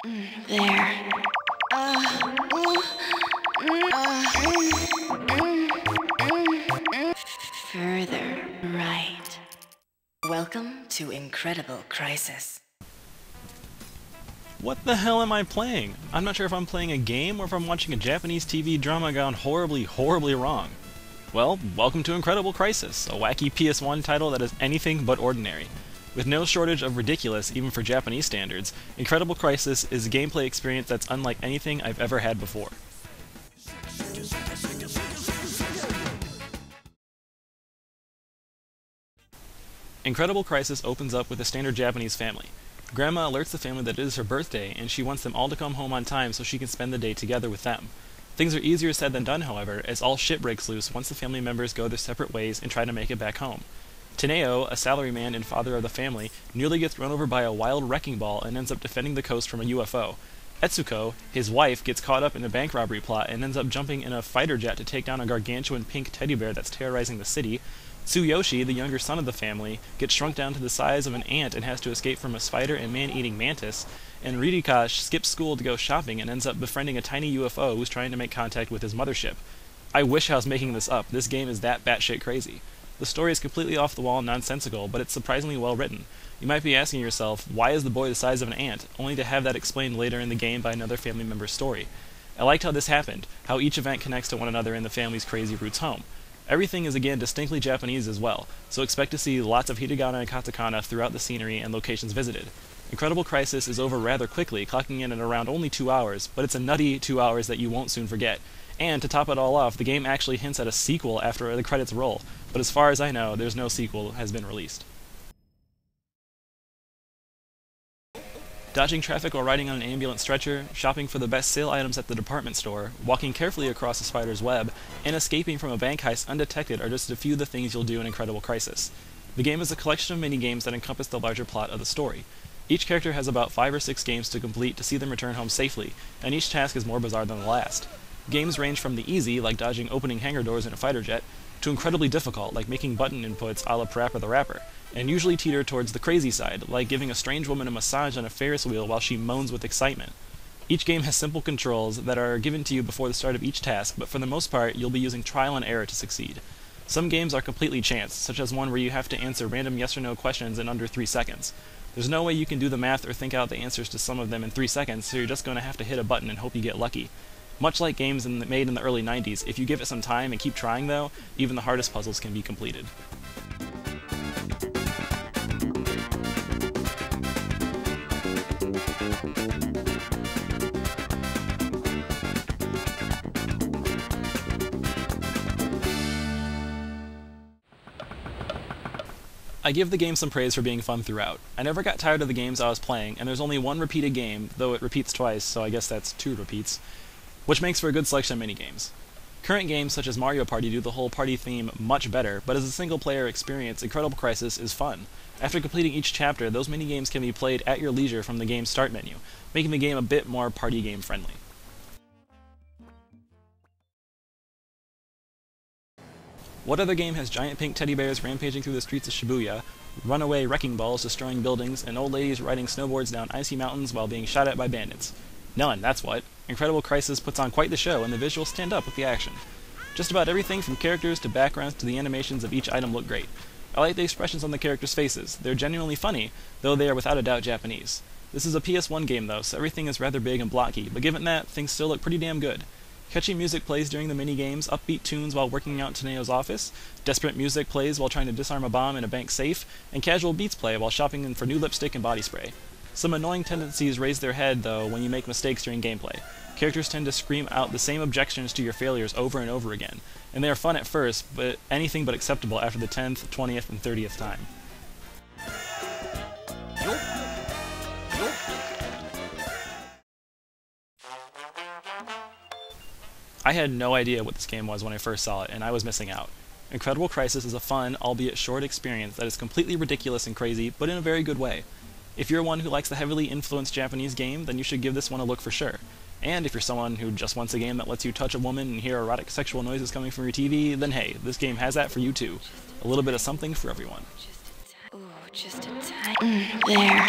There. Further right. Welcome to Incredible Crisis. What the hell am I playing? I'm not sure if I'm playing a game or if I'm watching a Japanese TV drama gone horribly, horribly wrong. Well, welcome to Incredible Crisis, a wacky PS1 title that is anything but ordinary. With no shortage of ridiculous, even for Japanese standards, Incredible Crisis is a gameplay experience that's unlike anything I've ever had before. Incredible Crisis opens up with a standard Japanese family. Grandma alerts the family that it is her birthday, and she wants them all to come home on time so she can spend the day together with them. Things are easier said than done, however, as all shit breaks loose once the family members go their separate ways and try to make it back home. Teneo, a salaryman and father of the family, nearly gets run over by a wild wrecking ball and ends up defending the coast from a UFO. Etsuko, his wife, gets caught up in a bank robbery plot and ends up jumping in a fighter jet to take down a gargantuan pink teddy bear that's terrorizing the city. Tsuyoshi, the younger son of the family, gets shrunk down to the size of an ant and has to escape from a spider and man-eating mantis, and Ririkash skips school to go shopping and ends up befriending a tiny UFO who's trying to make contact with his mothership. I wish I was making this up. This game is that batshit crazy. The story is completely off the wall and nonsensical, but it's surprisingly well written. You might be asking yourself, why is the boy the size of an ant, only to have that explained later in the game by another family member's story. I liked how this happened, how each event connects to one another in the family's crazy roots home. Everything is again distinctly Japanese as well, so expect to see lots of hiragana and katakana throughout the scenery and locations visited. Incredible Crisis is over rather quickly, clocking in at around only 2 hours, but it's a nutty 2 hours that you won't soon forget. And to top it all off, the game actually hints at a sequel after the credits roll, but as far as I know, there's no sequel has been released. Dodging traffic while riding on an ambulance stretcher, shopping for the best sale items at the department store, walking carefully across a spider's web, and escaping from a bank heist undetected are just a few of the things you'll do in Incredible Crisis. The game is a collection of mini-games that encompass the larger plot of the story. Each character has about 5 or 6 games to complete to see them return home safely, and each task is more bizarre than the last. Games range from the easy, like dodging opening hangar doors in a fighter jet, to incredibly difficult, like making button inputs a la Parappa the Rapper, and usually teeter towards the crazy side, like giving a strange woman a massage on a Ferris wheel while she moans with excitement. Each game has simple controls that are given to you before the start of each task, but for the most part, you'll be using trial and error to succeed. Some games are completely chance, such as one where you have to answer random yes or no questions in under 3 seconds. There's no way you can do the math or think out the answers to some of them in 3 seconds, so you're just going to have to hit a button and hope you get lucky. Much like games made in the early 90s, if you give it some time and keep trying though, even the hardest puzzles can be completed. I give the game some praise for being fun throughout. I never got tired of the games I was playing, and there's only one repeated game, though it repeats twice, so I guess that's 2 repeats, which makes for a good selection of minigames. Current games such as Mario Party do the whole party theme much better, but as a single-player experience, Incredible Crisis is fun. After completing each chapter, those minigames can be played at your leisure from the game's start menu, making the game a bit more party game friendly. What other game has giant pink teddy bears rampaging through the streets of Shibuya, runaway wrecking balls destroying buildings, and old ladies riding snowboards down icy mountains while being shot at by bandits? None, that's what. Incredible Crisis puts on quite the show, and the visuals stand up with the action. Just about everything from characters to backgrounds to the animations of each item look great. I like the expressions on the characters' faces. They're genuinely funny, though they are without a doubt Japanese. This is a PS1 game though, so everything is rather big and blocky, but given that, things still look pretty damn good. Catchy music plays during the mini-games, upbeat tunes while working out Taneo's office, desperate music plays while trying to disarm a bomb in a bank safe, and casual beats play while shopping for new lipstick and body spray. Some annoying tendencies raise their head, though, when you make mistakes during gameplay. Characters tend to scream out the same objections to your failures over and over again, and they are fun at first, but anything but acceptable after the 10th, 20th, and 30th time. I had no idea what this game was when I first saw it, and I was missing out. Incredible Crisis is a fun, albeit short experience that is completely ridiculous and crazy, but in a very good way. If you're one who likes the heavily influenced Japanese game, then you should give this one a look for sure. And if you're someone who just wants a game that lets you touch a woman and hear erotic sexual noises coming from your TV, then hey, this game has that for you too. A little bit of something for everyone. Just a there.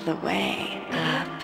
the way up.